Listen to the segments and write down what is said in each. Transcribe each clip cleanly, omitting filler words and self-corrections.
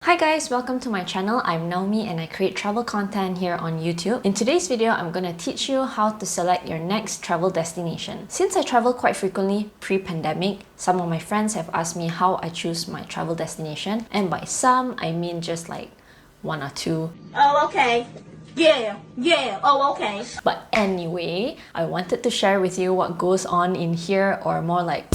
Hi guys, welcome to my channel. I'm Naomi and I create travel content here on YouTube. In today's video, I'm going to teach you how to select your next travel destination. Since I travel quite frequently pre-pandemic, some of my friends have asked me how I choose my travel destination, and by some, I mean just like one or two. Oh, okay. Yeah. Oh, okay. But anyway, I wanted to share with you what goes on in here, or more like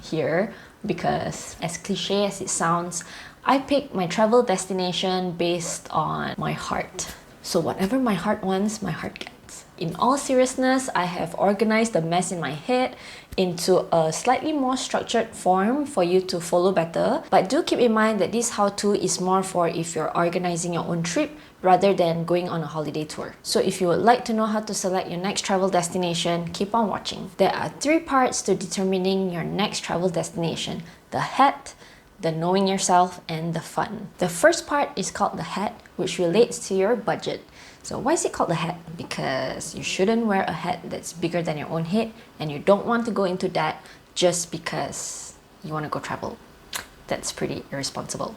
here, because as cliche as it sounds, I pick my travel destination based on my heart. So whatever my heart wants, my heart gets. In all seriousness, I have organized the mess in my head into a slightly more structured form for you to follow better. But do keep in mind that this how-to is more for if you're organizing your own trip rather than going on a holiday tour. So if you would like to know how to select your next travel destination, keep on watching. There are 3 parts to determining your next travel destination: the head, the knowing yourself, and the fun. The first part is called the head, which relates to your budget. So why is it called the head? Because you shouldn't wear a hat that's bigger than your own head, and you don't want to go into that just because you want to go travel. That's pretty irresponsible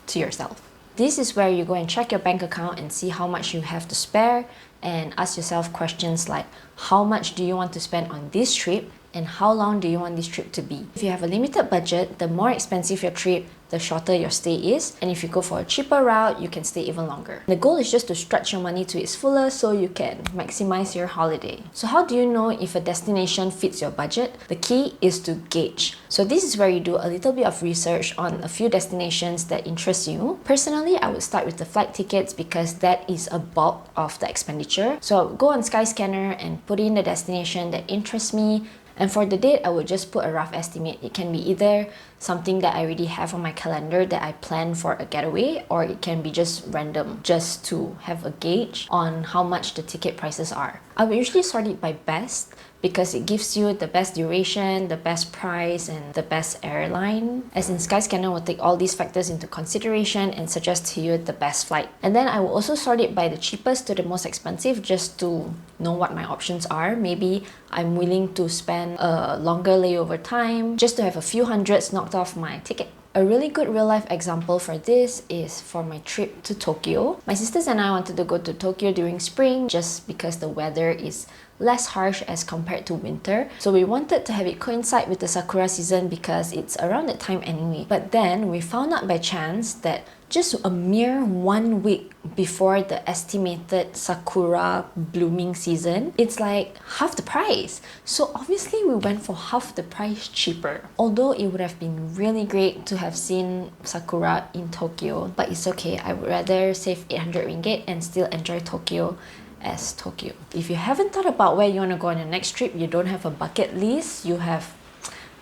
to yourself. This is where you go and check your bank account and see how much you have to spare, and ask yourself questions like, how much do you want to spend on this trip, and how long do you want this trip to be? If you have a limited budget, the more expensive your trip, the shorter your stay is. And if you go for a cheaper route, you can stay even longer. The goal is just to stretch your money to its fullest so you can maximize your holiday. So how do you know if a destination fits your budget? The key is to gauge. So this is where you do a little bit of research on a few destinations that interest you. Personally, I would start with the flight tickets because that is a bulk of the expenditure. So I would go on Skyscanner and put in the destination that interests me. And for the date, I would just put a rough estimate. It can be either something that I already have on my calendar that I plan for a getaway, or it can be just random, just to have a gauge on how much the ticket prices are. I will usually sort it by best because it gives you the best duration, the best price, and the best airline. As in, Skyscanner will take all these factors into consideration and suggest to you the best flight. And then I will also sort it by the cheapest to the most expensive just to know what my options are. Maybe I'm willing to spend a longer layover time just to have a few hundreds knocked off my ticket. A really good real-life example for this is for my trip to Tokyo. My sisters and I wanted to go to Tokyo during spring just because the weather is less harsh as compared to winter. So we wanted to have it coincide with the sakura season because it's around that time anyway. But then we found out by chance that just a mere 1 week before the estimated sakura blooming season, it's like half the price. So obviously we went for half the price cheaper. Although it would have been really great to have seen sakura in Tokyo, but it's okay. I would rather save 800 ringgit and still enjoy Tokyo as Tokyo. If you haven't thought about where you want to go on your next trip, you don't have a bucket list, you have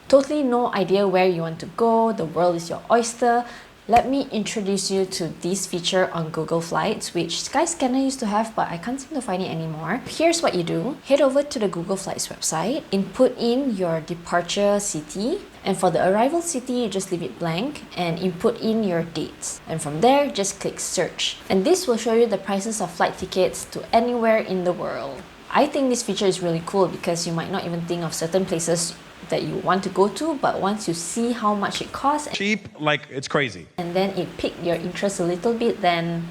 totally no idea where you want to go, the world is your oyster, let me introduce you to this feature on Google Flights, which Skyscanner used to have, but I can't seem to find it anymore. Here's what you do. Head over to the Google Flights website, input in your departure city, and for the arrival city, you just leave it blank and input in your dates. And from there, just click search. And this will show you the prices of flight tickets to anywhere in the world. I think this feature is really cool because you might not even think of certain places that you want to go to, but once you see how much it costs, cheap like it's crazy, and then it piqued your interest a little bit, then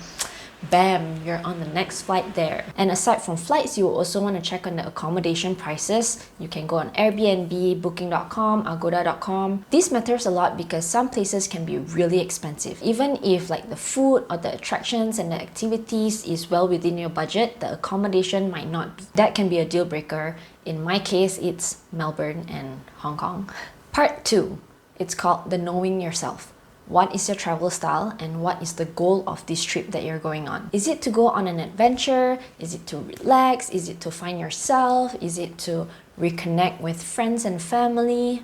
bam, you're on the next flight there. And aside from flights, you will also want to check on the accommodation prices. You can go on Airbnb, Booking.com, Agoda.com. This matters a lot because some places can be really expensive. Even if like the food or the attractions and the activities is well within your budget, the accommodation might not be. That can be a deal breaker. In my case, it's Melbourne and Hong Kong. Part 2, it's called the knowing yourself. What is your travel style and what is the goal of this trip that you're going on? Is it to go on an adventure? Is it to relax? Is it to find yourself? Is it to reconnect with friends and family?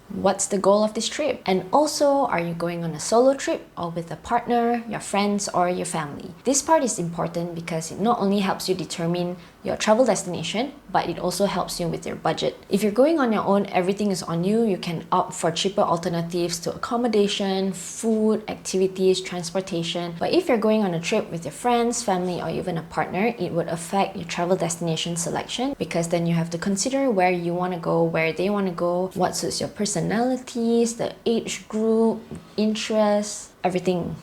What's the goal of this trip? And also, are you going on a solo trip or with a partner, your friends, or your family? This part is important because it not only helps you determine your travel destination, but it also helps you with your budget. If you're going on your own, everything is on you. You can opt for cheaper alternatives to accommodation, food, activities, transportation. But if you're going on a trip with your friends, family, or even a partner, it would affect your travel destination selection because then you have to consider where you want to go, where they want to go, what suits your personalities, the age group, interests. everything.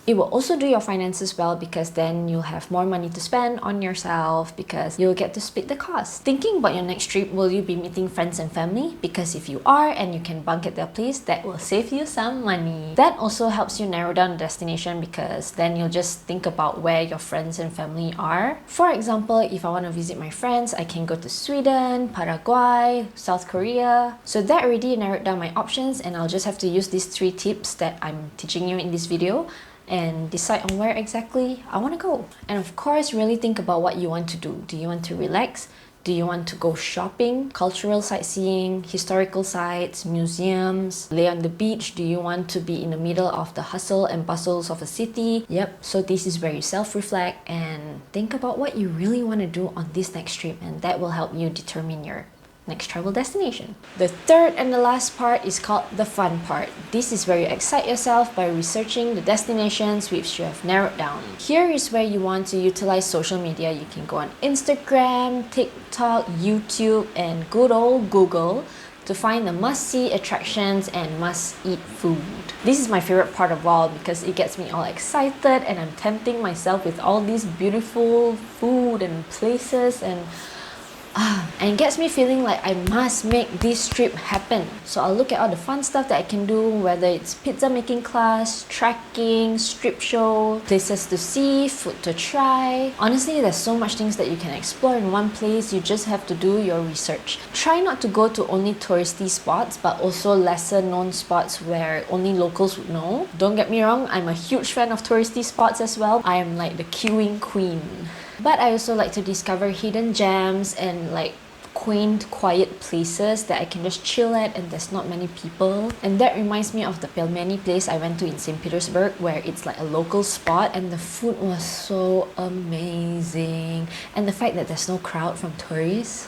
It will also do your finances well because then you'll have more money to spend on yourself because you'll get to split the cost. Thinking about your next trip, will you be meeting friends and family? Because if you are and you can bunk at their place, that will save you some money. That also helps you narrow down the destination because then you'll just think about where your friends and family are. For example, if I want to visit my friends, I can go to Sweden, Paraguay, South Korea. So that already narrowed down my options, and I'll just have to use these 3 tips that I'm teaching you in this video and decide on where exactly I want to go. And of course, really think about what you want to do. Do you want to relax? Do you want to go shopping, cultural sightseeing, historical sites, museums, lay on the beach? Do you want to be in the middle of the hustle and bustles of a city? Yep, so this is where you self-reflect and think about what you really want to do on this next trip, and that will help you determine your next travel destination. The third and the last part is called the fun part. This is where you excite yourself by researching the destinations which you have narrowed down. Here is where you want to utilize social media. You can go on Instagram, TikTok, YouTube, and good old Google to find the must-see attractions and must-eat food. This is my favorite part of all because it gets me all excited and I'm tempting myself with all these beautiful food and places, and it gets me feeling like I must make this trip happen. So I'll look at all the fun stuff that I can do, whether it's pizza making class, trekking, strip show, places to see, food to try. Honestly, there's so much things that you can explore in one place. You just have to do your research. Try not to go to only touristy spots, but also lesser known spots where only locals would know. Don't get me wrong, I'm a huge fan of touristy spots as well. I am like the queuing queen. But I also like to discover hidden gems and like quaint, quiet places that I can just chill at and there's not many people. And that reminds me of the pelmeni place I went to in St. Petersburg, where it's like a local spot and the food was so amazing. And the fact that there's no crowd from tourists.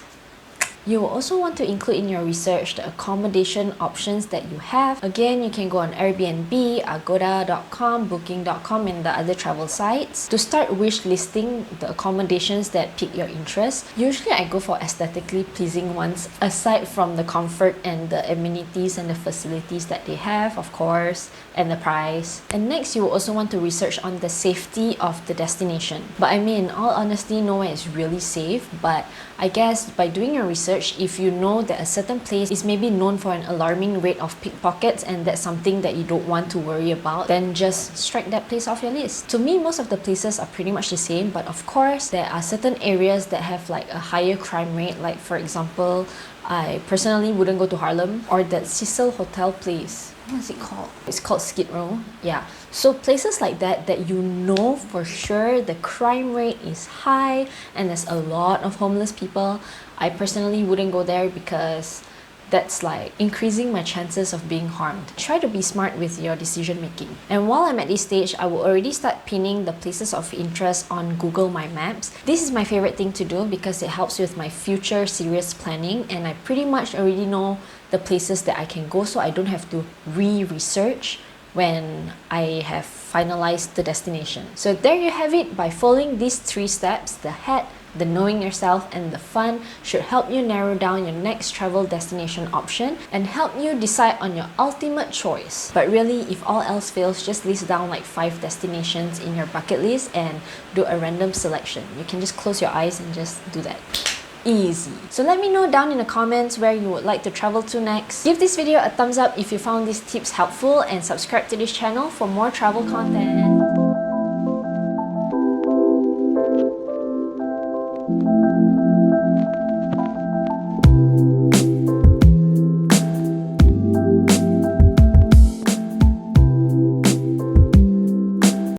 You will also want to include in your research the accommodation options that you have. Again, you can go on Airbnb, Agoda.com, Booking.com, and the other travel sites to start wish listing the accommodations that pique your interest. Usually I go for aesthetically pleasing ones, aside from the comfort and the amenities and the facilities that they have, of course, and the price. And next, you will also want to research on the safety of the destination. But I mean, in all honesty, nowhere is really safe, but I guess by doing your research, if you know that a certain place is maybe known for an alarming rate of pickpockets and that's something that you don't want to worry about, then just strike that place off your list. To me, most of the places are pretty much the same, but of course, there are certain areas that have like a higher crime rate. Like for example, I personally wouldn't go to Harlem or that Cecil Hotel place. What is it called? It's called Skid Row. Yeah. So places like that you know for sure the crime rate is high and there's a lot of homeless people, I personally wouldn't go there because that's like increasing my chances of being harmed. Try to be smart with your decision making. And while I'm at this stage, I will already start pinning the places of interest on Google My Maps. This is my favorite thing to do because it helps with my future serious planning, and I pretty much already know the places that I can go, so I don't have to re-research when I have finalized the destination. So there you have it. By following these 3 steps, the hat, the knowing yourself, and the fun should help you narrow down your next travel destination option and help you decide on your ultimate choice. But really, if all else fails, just list down like 5 destinations in your bucket list and do a random selection. You can just close your eyes and just do that. Easy. So let me know down in the comments where you would like to travel to next. Give this video a thumbs up if you found these tips helpful, and subscribe to this channel for more travel content.